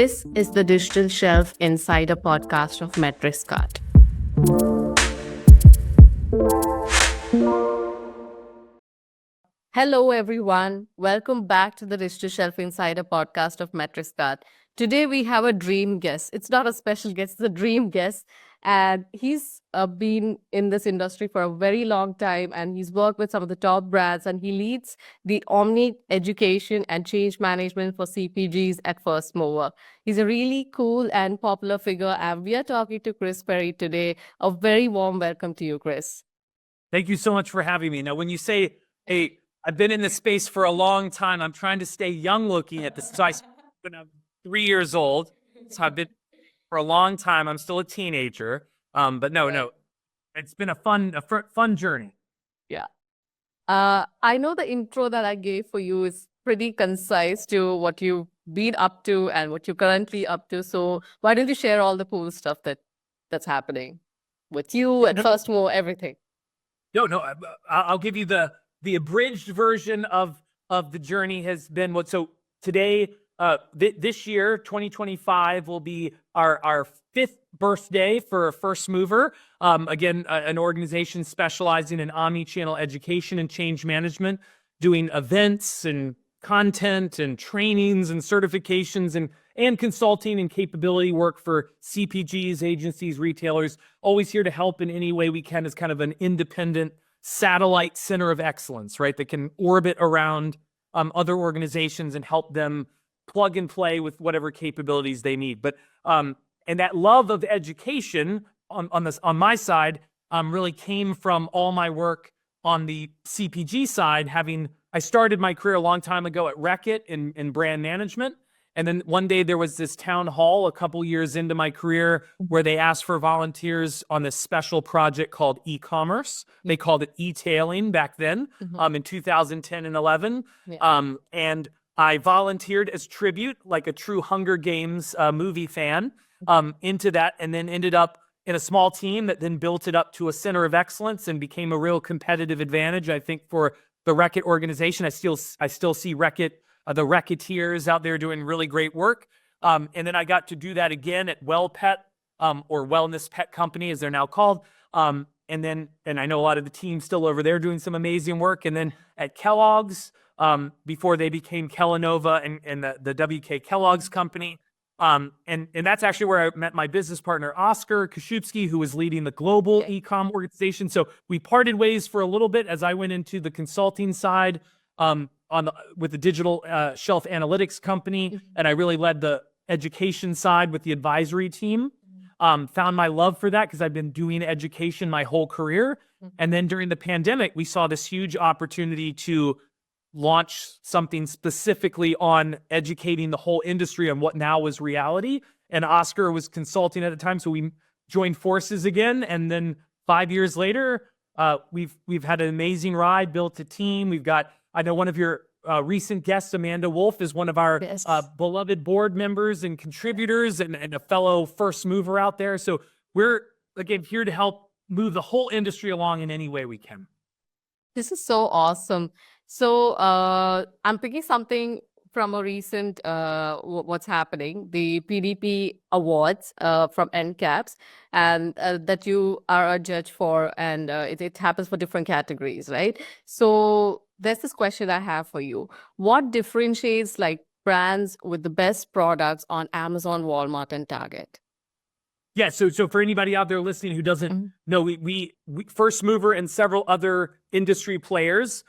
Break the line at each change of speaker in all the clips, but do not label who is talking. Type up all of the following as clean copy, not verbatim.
This is the Digital Shelf Insider podcast of MetricsCart. Hello, everyone. Welcome back to the Digital Shelf Insider podcast of MetricsCart. Today, we have a dream guest. It's not a special guest, it's a dream guest. And he's been in this industry for a very long time, and he's worked with some of the top brands, and he leads the Omni education and change management for CPGs at First Mover. He's a really cool and popular figure, and we are talking to Chris Perry today. A very warm welcome to you, Chris.
Thank you so much for having me. Now, when you say, hey, I've been in this space for a long time, I'm trying to stay young looking at this. So when I'm 3 years old, so I've been for a long time. I'm still a teenager. But no, it's been a fun journey.
Yeah. I know the intro that I gave for you is pretty concise to what you've been up to and what you're currently up to. So why don't you share all the cool stuff that's happening with you at First Mover, everything?
No, I'll give you the abridged version of the journey has been what. So today, this year, 2025 will be our 5th birthday for First Mover. Again, an organization specializing in omni-channel education and change management, doing events and content and trainings and certifications and consulting and capability work for CPGs, agencies, retailers. Always here to help in any way we can as kind of an independent satellite center of excellence, right? That can orbit around other organizations and help them plug and play with whatever capabilities they need. But and that love of education on my side really came from all my work on the CPG side. I started my career a long time ago at Reckitt in brand management. And then one day there was this town hall a couple years into my career where they asked for volunteers on this special project called e-commerce. They called it e-tailing back then in 2010 and 11. Yeah. And I volunteered as tribute, like a true Hunger Games movie fan, into that, and then ended up in a small team that then built it up to a center of excellence and became a real competitive advantage, I think, for the Reckitt organization. I still see Reckitt, the Reckitters out there doing really great work. And then I got to do that again at WellPet, or Wellness Pet Company, as they're now called. And I know a lot of the team still over there doing some amazing work. And then at Kellogg's, before they became Kellanova and the WK Kellogg's company. And that's actually where I met my business partner, Oscar Koshubsky, who was leading the global e-com organization. So we parted ways for a little bit as I went into the consulting side with the digital shelf analytics company. And I really led the education side with the advisory team. Found my love for that because I've been doing education my whole career. And then during the pandemic, we saw this huge opportunity to launch something specifically on educating the whole industry on what now was reality. And Oscar was consulting at the time, so we joined forces again. And then 5 years later, we've had an amazing ride, built a team. I know one of your recent guests, Amanda Wolf, is one of our beloved board members and contributors and a fellow first mover out there. So we're, again, here to help move the whole industry along in any way we can.
This is so awesome. So I'm picking something from a recent what's happening, the PDP Awards from NCAPS, and that you are a judge for, and it happens for different categories, right? So there's this question I have for you. What differentiates like brands with the best products on Amazon, Walmart, and Target?
Yeah, so for anybody out there listening who doesn't know, we First Mover and several other industry players,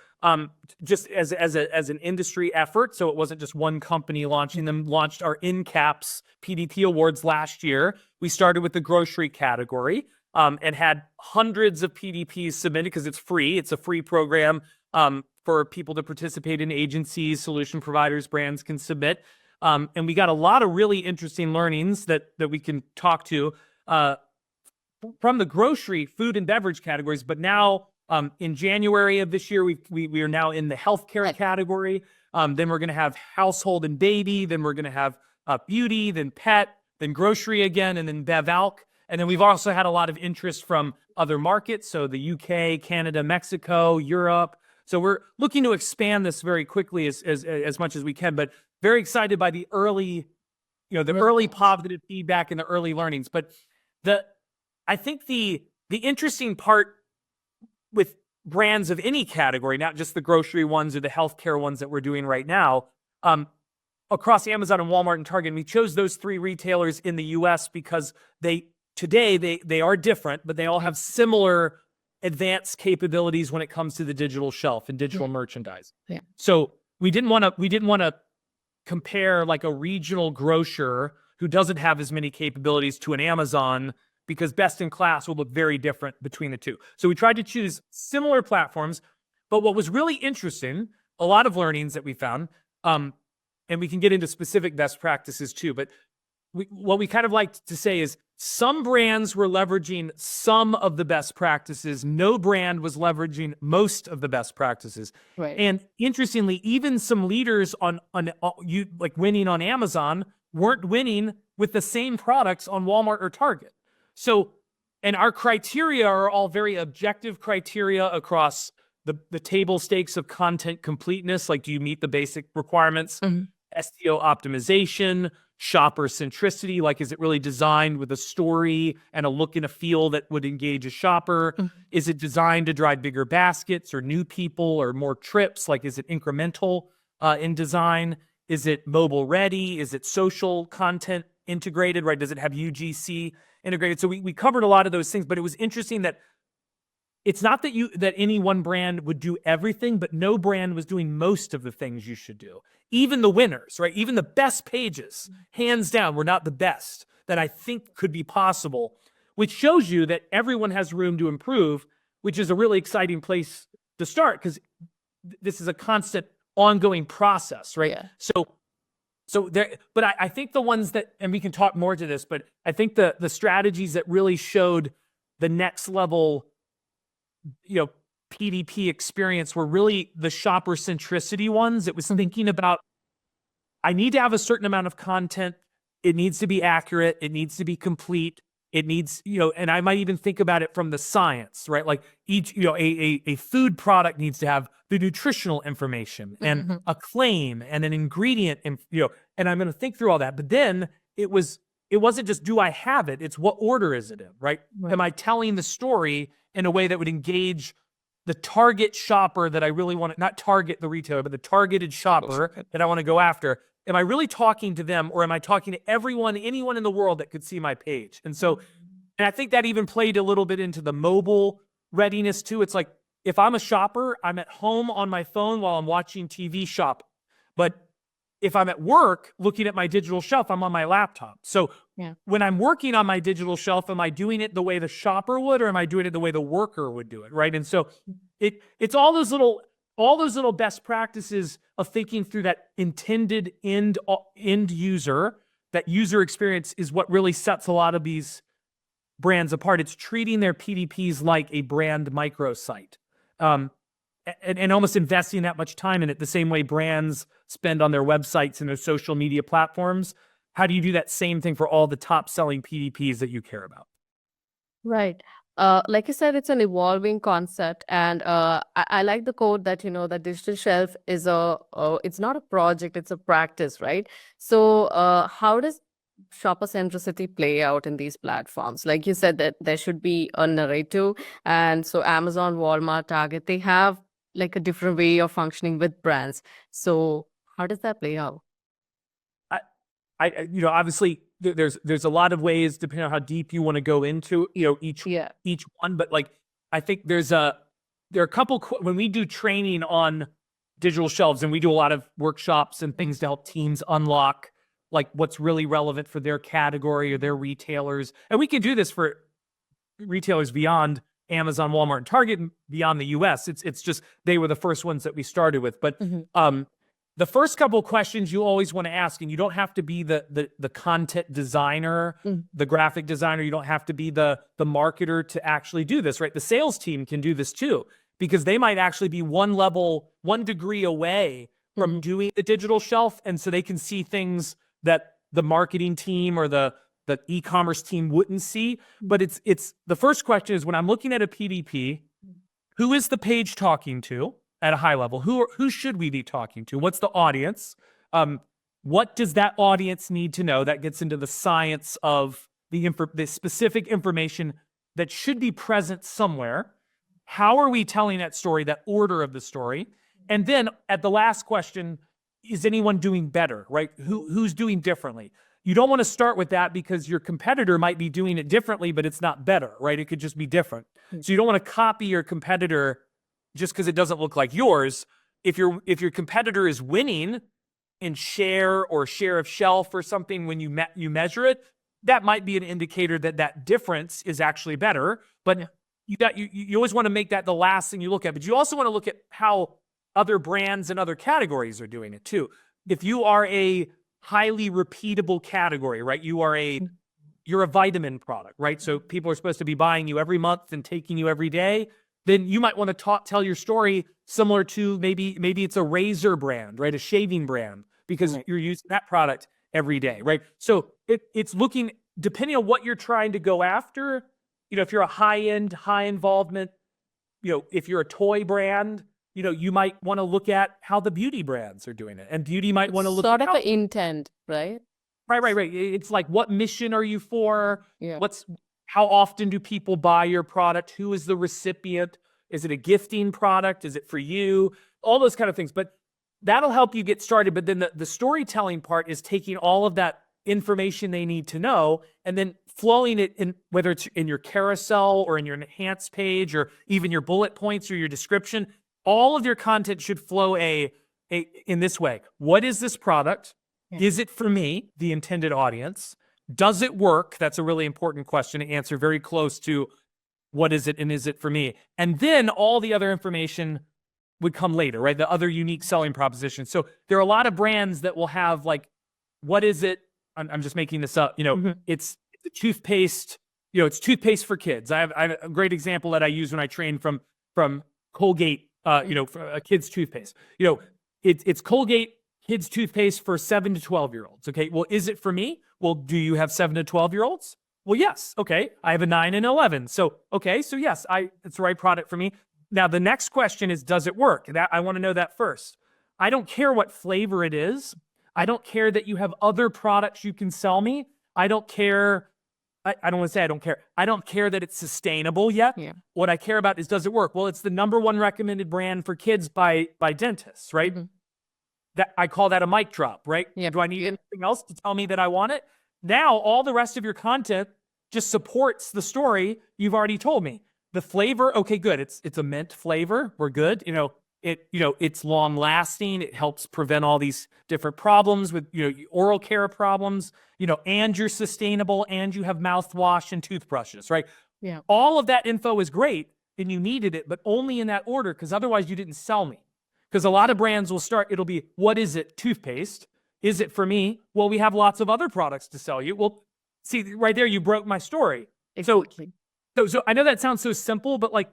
just as an industry effort. So it wasn't just one company launching them. Launched our NCAPS PDP Awards last year. We started with the grocery category and had hundreds of PDPs submitted because it's free. It's a free program for people to participate in. Agencies, solution providers, brands can submit. And we got a lot of really interesting learnings that we can talk to from the grocery, food, and beverage categories. But now in January of this year, we are now in the healthcare category. Then we're going to have household and baby. Then we're going to have beauty, then pet, then grocery again, and then BevAlc. And then we've also had a lot of interest from other markets. So the UK, Canada, Mexico, Europe. So we're looking to expand this very quickly as much as we can. But very excited by the early the early positive feedback and the early learnings. But I think the interesting part with brands of any category, not just the grocery ones or the healthcare ones that we're doing right now, across Amazon and Walmart and Target, and we chose those 3 retailers in the US because they are different, but they all have similar advanced capabilities when it comes to the digital shelf and digital merchandise.
Yeah.
So we didn't want to compare like a regional grocer who doesn't have as many capabilities to an Amazon, because best in class will look very different between the two. So we tried to choose similar platforms. But what was really interesting, a lot of learnings that we found, and we can get into specific best practices too, but what we kind of like to say is some brands were leveraging some of the best practices. No brand was leveraging most of the best practices.
Right.
And interestingly, even some leaders on winning on Amazon weren't winning with the same products on Walmart or Target. So, and our criteria are all very objective criteria across the table stakes of content completeness. Like, do you meet the basic requirements? SEO optimization, shopper centricity, like is it really designed with a story and a look and a feel that would engage a shopper? Is it designed to drive bigger baskets or new people or more trips? Like, is it incremental in design? Is it mobile ready? Is it social content integrated, right? Does it have UGC integrated? So we covered a lot of those things, but it was interesting that it's not that any one brand would do everything, but no brand was doing most of the things you should do. Even the winners, right? Even the best pages, hands down, were not the best that I think could be possible, which shows you that everyone has room to improve, which is a really exciting place to start, because this is a constant ongoing process, right?
Yeah.
So there, but I think the ones that, and we can talk more to this, but I think the strategies that really showed the next level, PDP experience were really the shopper centricity ones. It was thinking about, I need to have a certain amount of content. It needs to be accurate. It needs to be complete. It needs, and I might even think about it from the science, right? Like each, a food product needs to have the nutritional information and a claim and an ingredient, and I'm going to think through all that. But then it wasn't just, do I have it? It's what order is it in, right? Am I telling the story in a way that would engage the target shopper that I really want to, not target the retailer, but the targeted shopper that I want to go after? Am I really talking to them, or am I talking to anyone in the world that could see my page? And so, and I think that even played a little bit into the mobile readiness too. It's like, if I'm a shopper, I'm at home on my phone while I'm watching TV shop. But if I'm at work looking at my digital shelf, I'm on my laptop. So when I'm working on my digital shelf, am I doing it the way the shopper would, or am I doing it the way the worker would do it, right? And so it's all those little best practices of thinking through that intended end user. That user experience is what really sets a lot of these brands apart. It's treating their PDPs like a brand microsite. And almost investing that much time in it, the same way brands spend on their websites and their social media platforms. How do you do that same thing for all the top selling PDPs that you care about?
Right. Like you said, it's an evolving concept, and I like the quote that that digital shelf is it's not a project, it's a practice, right? So how does shopper centricity play out in these platforms? Like you said, that there should be a narrative, and so Amazon, Walmart, Target, they have like a different way of functioning with brands. So how does that play out?
Obviously there's a lot of ways depending on how deep you want to go into each one, but like I think there are a couple when we do training on digital shelves, and we do a lot of workshops and things to help teams unlock like what's really relevant for their category or their retailers, and we can do this for retailers beyond Amazon, Walmart, and Target, and beyond the US. It's just they were the first ones that we started with. But the first couple of questions you always want to ask, and you don't have to be the content designer, the graphic designer. You don't have to be the marketer to actually do this, right? The sales team can do this too, because they might actually be one degree away from doing the digital shelf, and so they can see things that the marketing team or the e-commerce team wouldn't see. But it's the first question is, when I'm looking at a PDP, who is the page talking to at a high level? Who should we be talking to? What's the audience? what does that audience need to know? That gets into the science of the specific information that should be present somewhere. How are we telling that story, that order of the story? And then at the last question, is anyone doing better, right? Who's doing differently? You don't want to start with that because your competitor might be doing it differently, but it's not better, right? It could just be different. So you don't want to copy your competitor just because it doesn't look like yours. If your competitor is winning in share or share of shelf or something when you measure it, that might be an indicator that that difference is actually better. But you always want to make that the last thing you look at. But you also want to look at how other brands and other categories are doing it too. If you are a highly repeatable category, right? You're a vitamin product, right? So people are supposed to be buying you every month and taking you every day. Then you might want to tell your story similar to maybe it's a razor brand, right? A shaving brand, because you're using that product every day, right? So it's looking, depending on what you're trying to go after, if you're a high-end, high involvement, if you're a toy brand, you might want to look at how the beauty brands are doing it. And beauty might want to look
Sort
at
of an intent, right?
Right. It's like, what mission are you for?
Yeah.
How often do people buy your product? Who is the recipient? Is it a gifting product? Is it for you? All those kind of things. But that'll help you get started. But then the storytelling part is taking all of that information they need to know and then flowing it in, whether it's in your carousel or in your enhanced page or even your bullet points or your description. All of your content should flow in this way. What is this product? Is it for me, the intended audience? Does it work? That's a really important question to answer, very close to what is it and is it for me? And then all the other information would come later, right? The other unique selling propositions. So there are a lot of brands that will have like, what is it? I'm just making this up. It's a toothpaste. It's toothpaste for kids. I have a great example that I use when I train from Colgate. For a kid's toothpaste. It's Colgate kids toothpaste for 7 to 12-year-olds. Okay, well, is it for me? Well, do you have 7 to 12-year-olds? Well, yes. Okay, I have a 9 and 11. So yes, it's the right product for me. Now, the next question is, does it work? I want to know that first. I don't care what flavor it is. I don't care that you have other products you can sell me. I don't care. I don't want to say I don't care. I don't care that it's sustainable yet.
Yeah.
What I care about is, does it work? Well, it's the #1 recommended brand for kids by dentists, right? That I call that a mic drop, right?
Yeah.
Do I need anything else to tell me that I want it? Now, all the rest of your content just supports the story you've already told me. The flavor, okay, good. It's a mint flavor. We're good. It's long lasting. It helps prevent all these different problems with, oral care problems, and you're sustainable and you have mouthwash and toothbrushes, right?
Yeah.
All of that info is great and you needed it, but only in that order, because otherwise you didn't sell me. Because a lot of brands will start, it'll be, what is it? Toothpaste. Is it for me? Well, we have lots of other products to sell you. Well, see, right there, you broke my story.
Exactly.
So I know that sounds so simple, but like,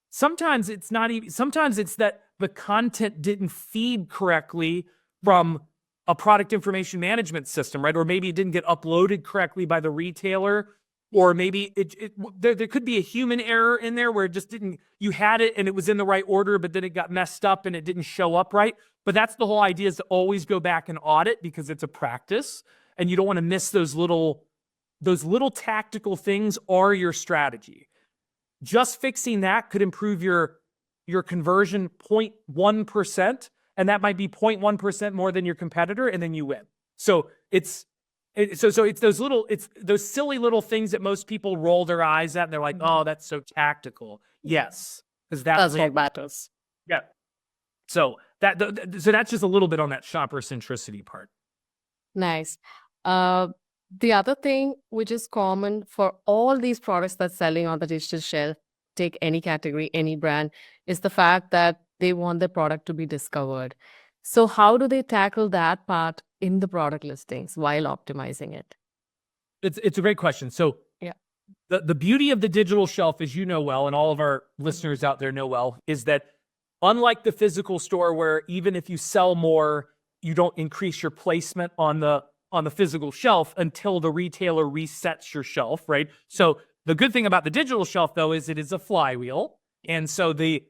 sometimes it's not even, sometimes it's that the content didn't feed correctly from a product information management system, right? Or maybe it didn't get uploaded correctly by the retailer, or maybe there could be a human error in there where it just didn't, you had it and it was in the right order, but then it got messed up and it didn't show up right. But that's the whole idea, is to always go back and audit, because it's a practice and you don't want to miss those little tactical things or your strategy. Just fixing that could improve your conversion 0.1%, and that might be 0.1% more than your competitor, and then you win. So it's those silly little things that most people roll their eyes at, and they're like, "Oh, that's so tactical." Yes, because that's
what matters.
Yeah. So that's just a little bit on that shopper centricity part.
Nice. The other thing which is common for all these products that's selling on the digital shelf, take any category, any brand, is the fact that they want their product to be discovered. So how do they tackle that part in the product listings while optimizing it?
It's a great question. So
Yeah.
the beauty of the digital shelf, as you know well, and all of our listeners out there know well, is that unlike the physical store, where even if you sell more, you don't increase your placement on the physical shelf until the retailer resets your shelf, right? So the good thing about the digital shelf, though, is it is a flywheel. And so the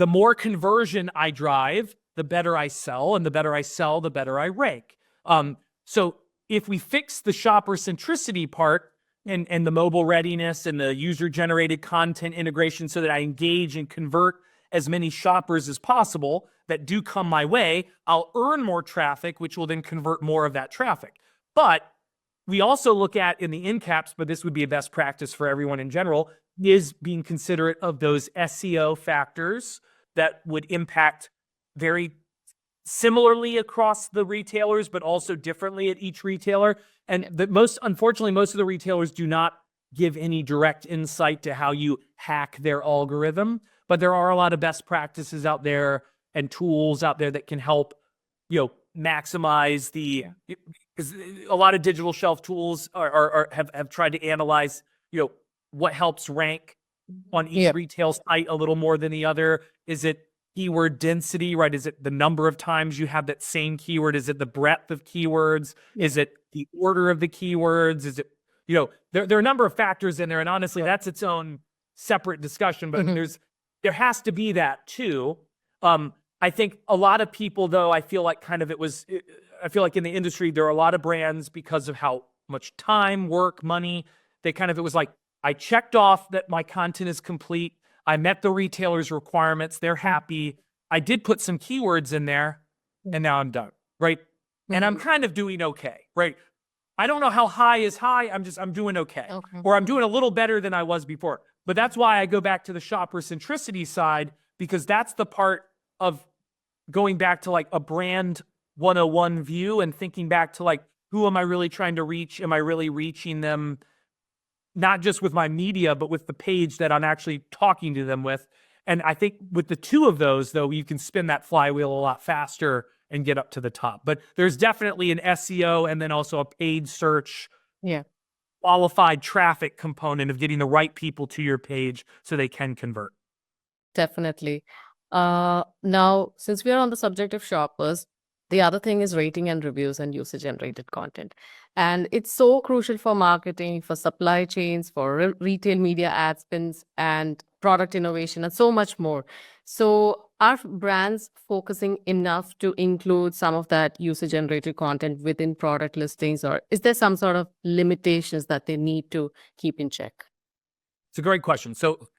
more conversion I drive, the better I sell, and the better I sell, the better I rank. So if we fix the shopper centricity part and the mobile readiness and the user generated content integration so that I engage and convert as many shoppers as possible that do come my way, I'll earn more traffic, which will then convert more of that traffic. But we also look at in the end caps, but this would be a best practice for everyone in general, is being considerate of those SEO factors that would impact very similarly across the retailers, but also differently at each retailer. And unfortunately, most of the retailers do not give any direct insight to how you hack their algorithm. But there are a lot of best practices out there and tools out there that can help, maximize the. Because a lot of digital shelf tools have tried to analyze, what helps rank on each retail site a little more than the other. Is it keyword density, right? Is it the number of times you have that same keyword? Is it the breadth of keywords? Is it the order of the keywords? Is it, there are a number of factors in there, and honestly, that's its own separate discussion, but there has to be that too. I think a lot of people, though, I feel like in the industry, there are a lot of brands, because of how much time, work, money, it was like, I checked off that my content is complete. I met the retailer's requirements. They're happy. I did put some keywords in there, and now I'm done, right? And I'm kind of doing okay, right? I don't know how high is high. I'm doing okay. Or I'm doing a little better than I was before. But that's why I go back to the shopper centricity side, because that's the part of going back to like a brand 101 view and thinking back to like, who am I really trying to reach? Am I really reaching them? Not just with my media, but with the page that I'm actually talking to them with. And I think with the two of those, though, you can spin that flywheel a lot faster and get up to the top. But there's definitely an SEO and then also a paid search, qualified traffic component of getting the right people to your page so they can convert.
Definitely. Now, since we are on the subject of shoppers, the other thing is rating and reviews and user-generated content. And it's so crucial for marketing, for supply chains, for retail media ad spends, and product innovation, and so much more. So are brands focusing enough to include some of that user-generated content within product listings, or is there some sort of limitations that they need to keep in check?
It's a great question. So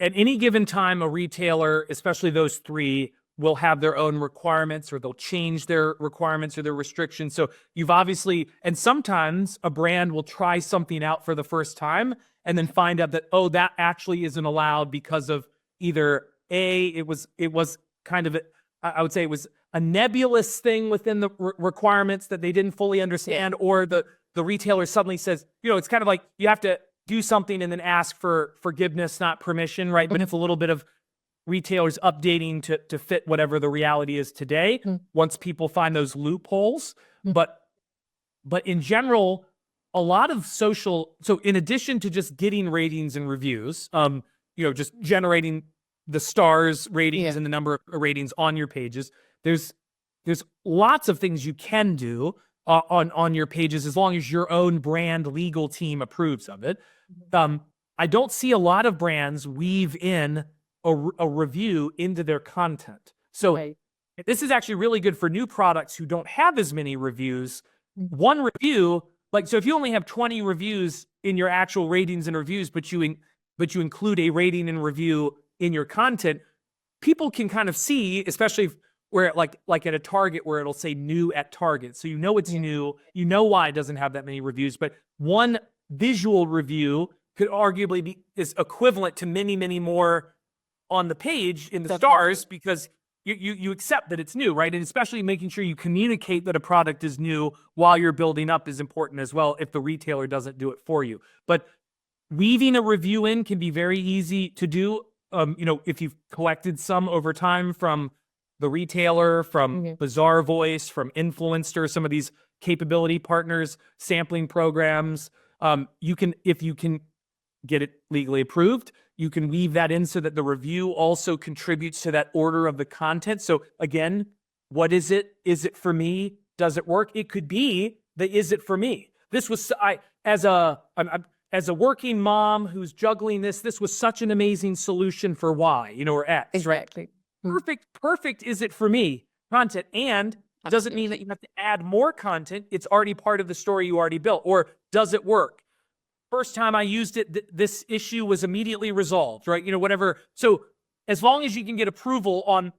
at any given time, a retailer, especially those three, will have their own requirements, or they'll change their requirements or their restrictions. So you've obviously, and sometimes a brand will try something out for the first time and then find out that, oh, that actually isn't allowed because of either it was kind of, I would say it was a nebulous thing within the requirements that they didn't fully understand, or the retailer suddenly says, it's kind of like you have to do something and then ask for forgiveness, not permission, right? But it's a little bit of retailers updating to fit whatever the reality is today, once people find those loopholes. But in general, a lot of so in addition to just getting ratings and reviews, just generating the stars ratings and the number of ratings on your pages, there's lots of things you can do on your pages as long as your own brand legal team approves of it. I don't see a lot of brands weave in a review into their content. So this is actually really good for new products who don't have as many reviews. One review, so if you only have 20 reviews in your actual ratings and reviews, but you include a rating and review in your content, people can kind of see, especially where like at a Target where it'll say new at Target. So it's new, why it doesn't have that many reviews, but one visual review could arguably is equivalent to many, many more on the page in the stars, because you accept that it's new, right? And especially making sure you communicate that a product is new while you're building up is important as well, if the retailer doesn't do it for you. But weaving a review in can be very easy to do. If you've collected some over time from the retailer, from Bazaar Voice, from Influencer, some of these capability partners, sampling programs, if you can get it legally approved, you can weave that in so that the review also contributes to that order of the content. So again, what is it? Is it for me? Does it work? It could be the is it for me? This was as a working mom who's juggling this was such an amazing solution for Y, or X.
Exactly.
Perfect is it for me content. And doesn't mean that you have to add more content. It's already part of the story you already built. Or does it work? First time I used it, this issue was immediately resolved, right? Whatever. So as long as you can get approval on,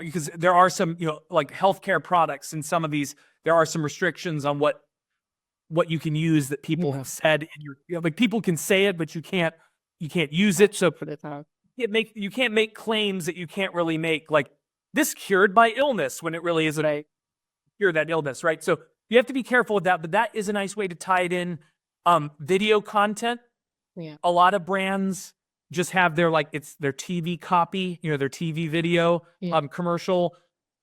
because there are some, like healthcare products and some of these, there are some restrictions on what you can use that people have said in your, like people can say it, but you can't use it. So you can't make claims that you can't really make, like this cured my illness when it really isn't a cure that illness, right? So you have to be careful with that, but that is a nice way to tie it in. Video content.
Yeah.
A lot of brands just have their, like, it's their TV copy, their TV video, commercial.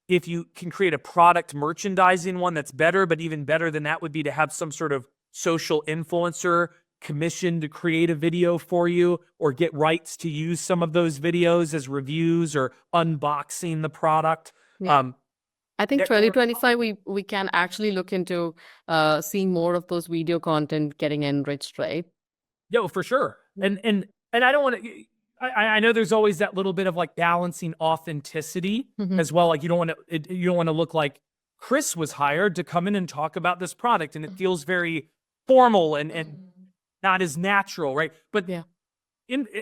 If you can create a product merchandising one, that's better, but even better than that would be to have some sort of social influencer commissioned to create a video for you or get rights to use some of those videos as reviews or unboxing the product.
Yeah. I think 2025, we can actually look into seeing more of those video content getting enriched, right?
Yeah, for sure. And I don't want to, I know there's always that little bit of like balancing authenticity as well. Like you don't want to look like Chris was hired to come in and talk about this product and it feels very formal and not as natural, right? But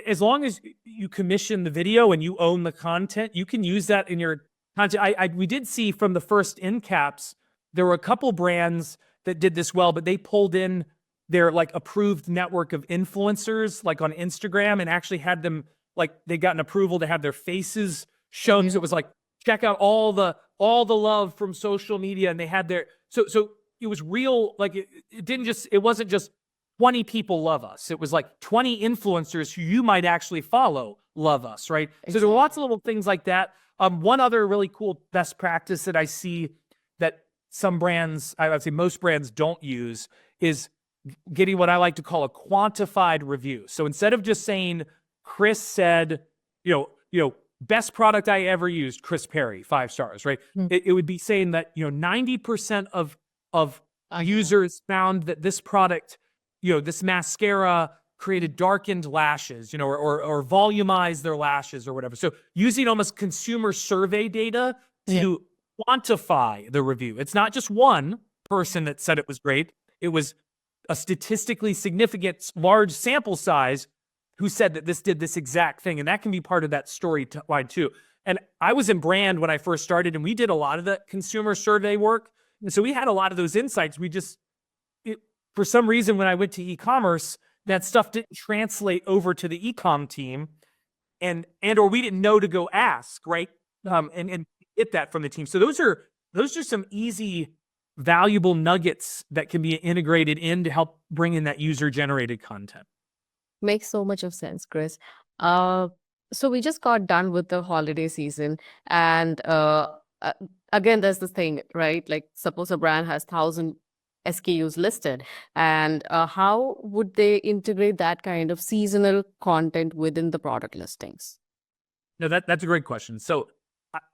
as long as you commission the video and you own the content, you can use that in your content. We did see from the first end caps, there were a couple brands that did this well, but they pulled in their like approved network of influencers, like on Instagram, and actually had them, like they got an approval to have their faces shown. So it was like, check out all the love from social media, and they had their, so it was real. Like it wasn't just 20 people love us. It was like 20 influencers who you might actually follow love us, right? Exactly. So there were lots of little things like that. One other really cool best practice that I see that some brands, I would say most brands don't use, is getting what I like to call a quantified review. So instead of just saying, Chris said, best product I ever used, Chris Perry, 5 stars, right? It would be saying that, 90% of users found that this product, this mascara created darkened lashes, or volumized their lashes or whatever. So using almost consumer survey data to quantify the review. It's not just one person that said it was great. It was a statistically significant large sample size who said that this did this exact thing. And that can be part of that storyline too. And I was in brand when I first started, and we did a lot of that consumer survey work. And so we had a lot of those insights. For some reason, when I went to e-commerce, that stuff didn't translate over to the e-com team, or we didn't know to go ask, right? And get that from the team. So those are some easy, valuable nuggets that can be integrated in to help bring in that user-generated content.
Makes so much of sense, Chris. So we just got done with the holiday season, and again, there's this thing, right? Like, suppose a brand has 1,000 SKUs listed, and how would they integrate that kind of seasonal content within the product listings?
No, that's a great question. So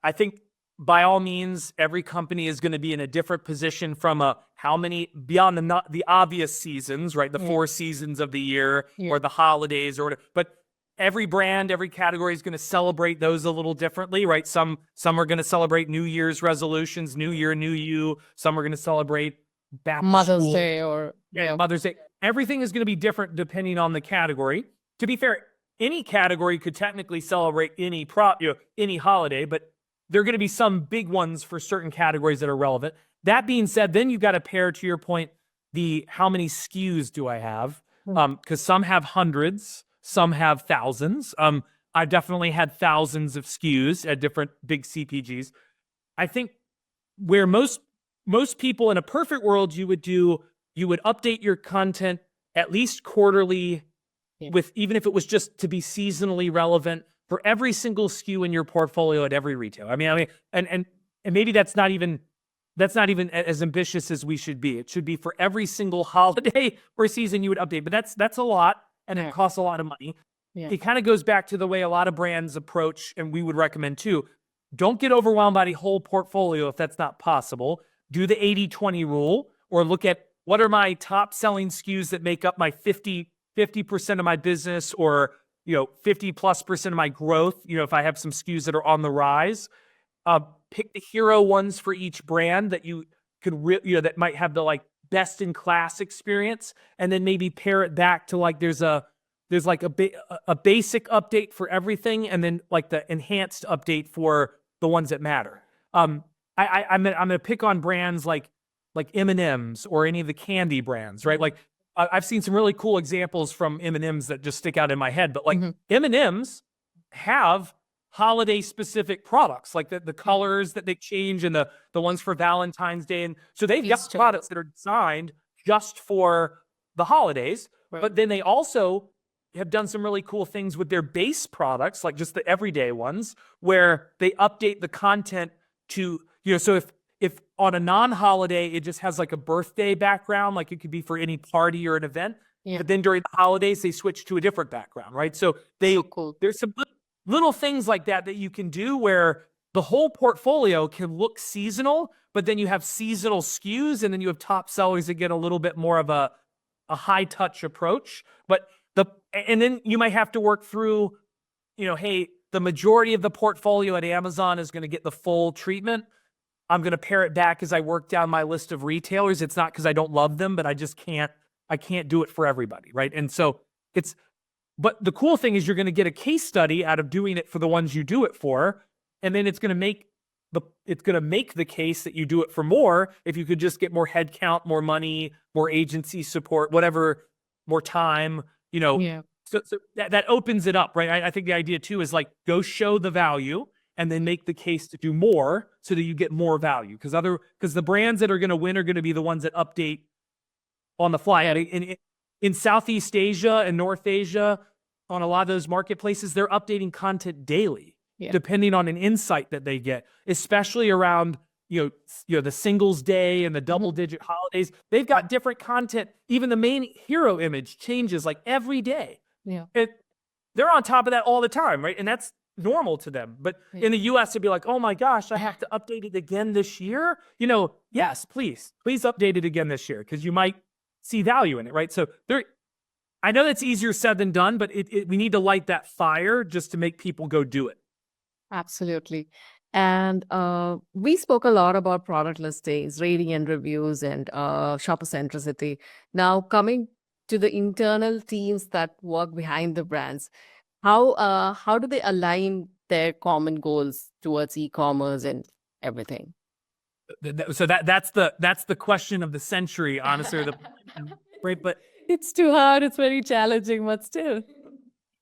I think by all means, every company is going to be in a different position from how many beyond the obvious seasons, right? The 4 seasons of the year or the holidays or whatever. But every brand, every category is going to celebrate those a little differently, right? Some are going to celebrate New Year's resolutions, New Year, New You. Some are going to celebrate
Mother's Day or
Mother's Day. Everything is going to be different depending on the category. To be fair, any category could technically celebrate any holiday, but there are going to be some big ones for certain categories that are relevant. That being said, then you've got to pair, to your point, how many SKUs do I have? Because some have hundreds, some have thousands. I've definitely had thousands of SKUs at different big CPGs. I think where most people in a perfect world, you would update your content at least quarterly, with even if it was just to be seasonally relevant for every single SKU in your portfolio at every retail. I mean, and maybe that's not even as ambitious as we should be. It should be for every single holiday or season you would update. But that's a lot, and it costs a lot of money. It kind of goes back to the way a lot of brands approach, and we would recommend too. Don't get overwhelmed by the whole portfolio if that's not possible. Do the 80-20 rule, or look at what are my top selling SKUs that make up my 50% of my business, or 50+% of my growth. If I have some SKUs that are on the rise, pick the hero ones for each brand that you could that might have the like best in class experience, and then maybe pair it back to like there's like a basic update for everything, and then like the enhanced update for the ones that matter. I'm gonna pick on brands like M&Ms or any of the candy brands, right? Like I've seen some really cool examples from M&Ms that just stick out in my head, but like M&Ms have holiday specific products, like the colors that they change and the ones for Valentine's Day. And so they've got products that are designed just for the holidays, but then they also have done some really cool things with their base products, like just the everyday ones, where they update the content to, so if on a non-holiday, it just has like a birthday background, like it could be for any party or an event, but then during the holidays, they switch to a different background, right? So there's some little things like that you can do where the whole portfolio can look seasonal, but then you have seasonal SKUs, and then you have top sellers that get a little bit more of a high touch approach. And then you might have to work through, hey, the majority of the portfolio at Amazon is going to get the full treatment. I'm going to pare it back as I work down my list of retailers. It's not because I don't love them, but I can't do it for everybody, right? And so but the cool thing is you're going to get a case study out of doing it for the ones you do it for, and then it's going to make the case that you do it for more if you could just get more headcount, more money, more agency support, whatever, more time, So that opens it up, right? I think the idea too is like go show the value and then make the case to do more so that you get more value. Because the brands that are going to win are going to be the ones that update on the fly. In Southeast Asia and North Asia, on a lot of those marketplaces, they're updating content daily, depending on an insight that they get, especially around the Singles Day and the double-digit holidays. They've got different content. Even the main hero image changes like every day.
Yeah.
They're on top of that all the time, right? And that's normal to them. But in the US, it'd be like, oh my gosh, I have to update it again this year. Yes, please update it again this year, because you might see value in it, right? So I know that's easier said than done, but we need to light that fire just to make people go do it.
Absolutely. And we spoke a lot about product listings, rating and reviews, and shopper centricity. Now, coming to the internal teams that work behind the brands, how do they align their common goals towards e-commerce and everything?
So that's the question of the century, honestly. Right, but
it's too hard. It's very challenging, but still.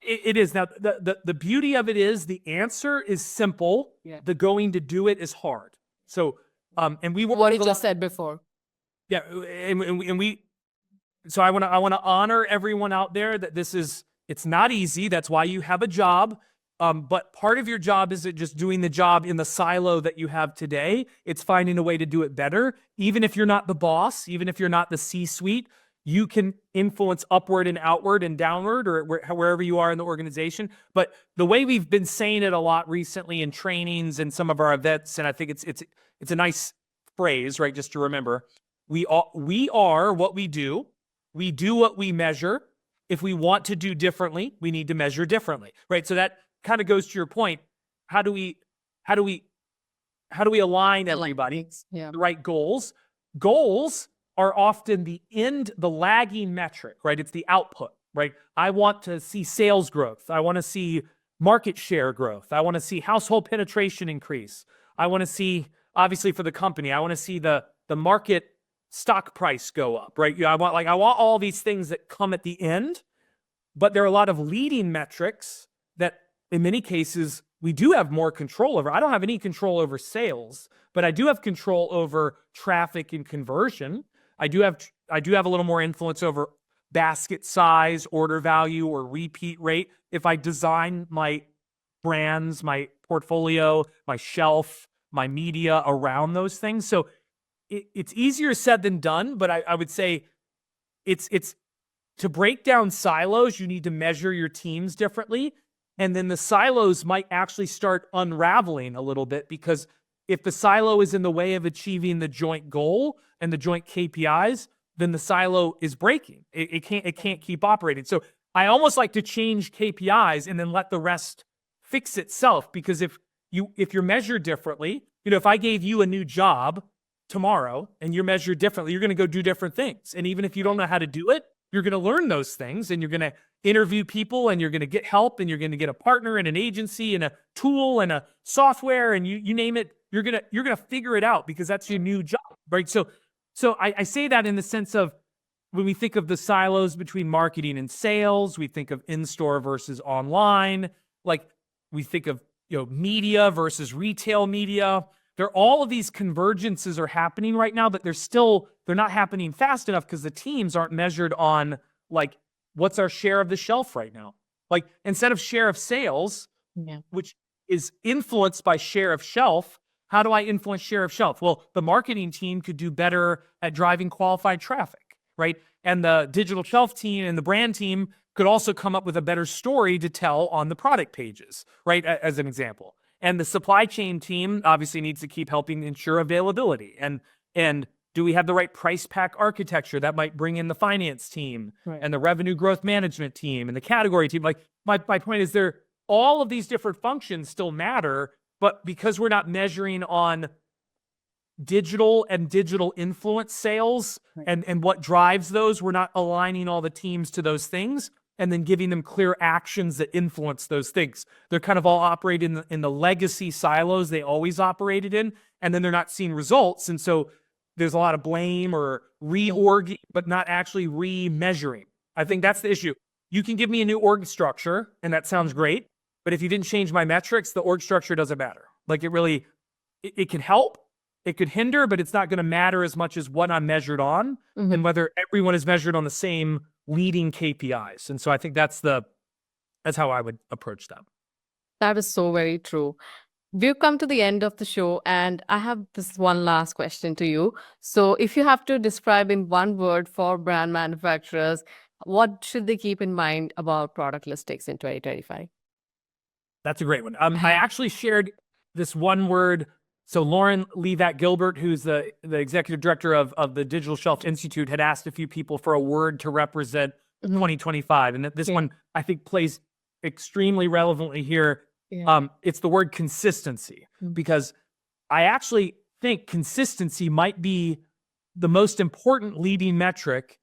It is. Now, the beauty of it is the answer is simple. Yeah. The going to do it is hard. So, and we
what you just said before.
Yeah, so I want to honor everyone out there that it's not easy. That's why you have a job. But part of your job isn't just doing the job in the silo that you have today. It's finding a way to do it better. Even if you're not the boss, even if you're not the C-suite, you can influence upward and outward and downward, or wherever you are in the organization. But the way we've been saying it a lot recently in trainings and some of our events, and I think it's a nice phrase, right? Just to remember, we are what we do. We do what we measure. If we want to do differently, we need to measure differently, right? So that kind of goes to your point. How do we align everybody to the right goals? Goals are often the lagging metric, right? It's the output, right? I want to see sales growth. I want to see market share growth. I want to see household penetration increase. I want to see, obviously for the company, I want to see the market stock price go up, right? I want all these things that come at the end, but there are a lot of leading metrics that in many cases we do have more control over. I don't have any control over sales, but I do have control over traffic and conversion. I do have a little more influence over basket size, order value, or repeat rate if I design my brands, my portfolio, my shelf, my media around those things. So it's easier said than done, but I would say it's to break down silos, you need to measure your teams differently. And then the silos might actually start unraveling a little bit, because if the silo is in the way of achieving the joint goal and the joint KPIs, then the silo is breaking. It can't keep operating. So I almost like to change KPIs and then let the rest fix itself, because if if you're measured differently, if I gave you a new job tomorrow and you're measured differently, you're going to go do different things. And even if you don't know how to do it, you're going to learn those things, and you're going to interview people, and you're going to get help, and you're going to get a partner and an agency and a tool and a software, and you name it. You're going to figure it out, because that's your new job, right? So I say that in the sense of, when we think of the silos between marketing and sales, we think of in-store versus online, like we think of media versus retail media. All of these convergences are happening right now, but they're not happening fast enough, because the teams aren't measured on, like, what's our share of the shelf right now? Like, instead of share of sales, which is influenced by share of shelf, how do I influence share of shelf? Well, the marketing team could do better at driving qualified traffic, right? And the digital shelf team and the brand team could also come up with a better story to tell on the product pages, right? As an example. And the supply chain team obviously needs to keep helping ensure availability. And do we have the right price pack architecture? That might bring in the finance team, right, and the revenue growth management team and the category team. Like, my point is, all of these different functions still matter, but because we're not measuring on digital and digital influence sales, right, and what drives those, we're not aligning all the teams to those things and then giving them clear actions that influence those things. They're kind of all operating in the legacy silos they always operated in, and then they're not seeing results. And so there's a lot of blame or reorg, but not actually re-measuring. I think that's the issue. You can give me a new org structure, and that sounds great, but if you didn't change my metrics, the org structure doesn't matter. Like, it can help, it could hinder, but it's not going to matter as much as what I'm measured on, and whether everyone is measured on the same leading KPIs. And so I think that's how I would approach that.
That is so very true. We've come to the end of the show, and I have this one last question to you. So if you have to describe in one word for brand manufacturers, what should they keep in mind about product listings in 2025?
That's a great one. I actually shared this one word. So Lauren Levat-Gilbert, who's the executive director of the Digital Shelf Institute, had asked a few people for a word to represent 2025. And this one, I think, plays extremely relevantly here. It's the word consistency, because I actually think consistency might be the most important leading metric,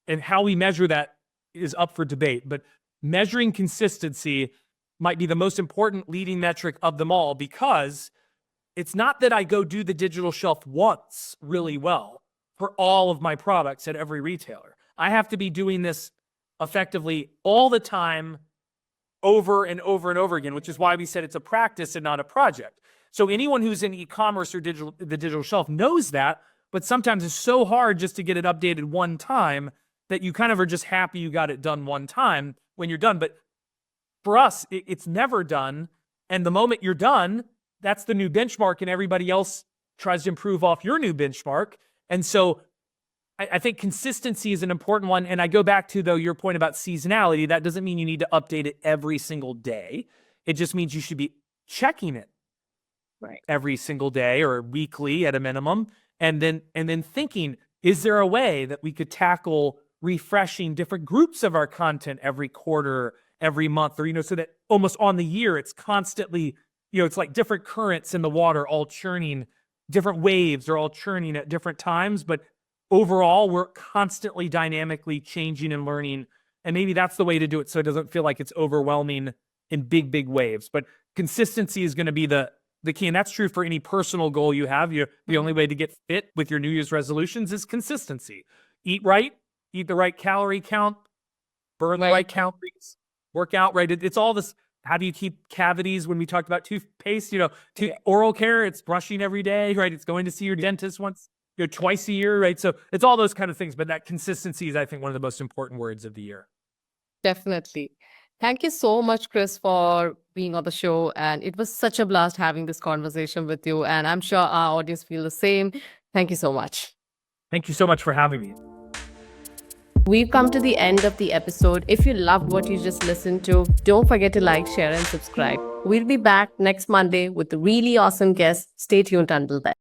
and how we measure that is up for debate. But measuring consistency might be the most important leading metric of them all, because it's not that I go do the digital shelf once really well for all of my products at every retailer. I have to be doing this effectively all the time, over and over and over again, which is why we said it's a practice and not a project. So anyone who's in e-commerce or the digital shelf knows that, but sometimes it's so hard just to get it updated one time that you kind of are just happy you got it done one time when you're done. But for us, it's never done. And the moment you're done, that's the new benchmark, and everybody else tries to improve off your new benchmark. And so I think consistency is an important one. And I go back to, though, your point about seasonality. That doesn't mean you need to update it every single day. It just means you should be checking it every single day or weekly at a minimum. And then thinking, is there a way that we could tackle refreshing different groups of our content every quarter, every month, or, so that almost on the year, it's constantly, it's like different currents in the water, all churning, different waves are all churning at different times. But overall, we're constantly dynamically changing and learning. And maybe that's the way to do it, so it doesn't feel like it's overwhelming in big waves. But consistency is going to be the key. And that's true for any personal goal you have. The only way to get fit with your New Year's resolutions is consistency. Eat right, eat the right calorie count, burn the right calories, work out right. It's all this. How do you keep cavities? When we talked about toothpaste, oral care, it's brushing every day, right? It's going to see your dentist once, twice a year, right? So it's all those kind of things. But that consistency is, I think, one of the most important words of the year.
Definitely. Thank you so much, Chris, for being on the show. And it was such a blast having this conversation with you. And I'm sure our audience feel the same. Thank you so much.
Thank you so much for having me.
We've come to the end of the episode. If you loved what you just listened to, don't forget to like, share, and subscribe. We'll be back next Monday with a really awesome guest. Stay tuned until then.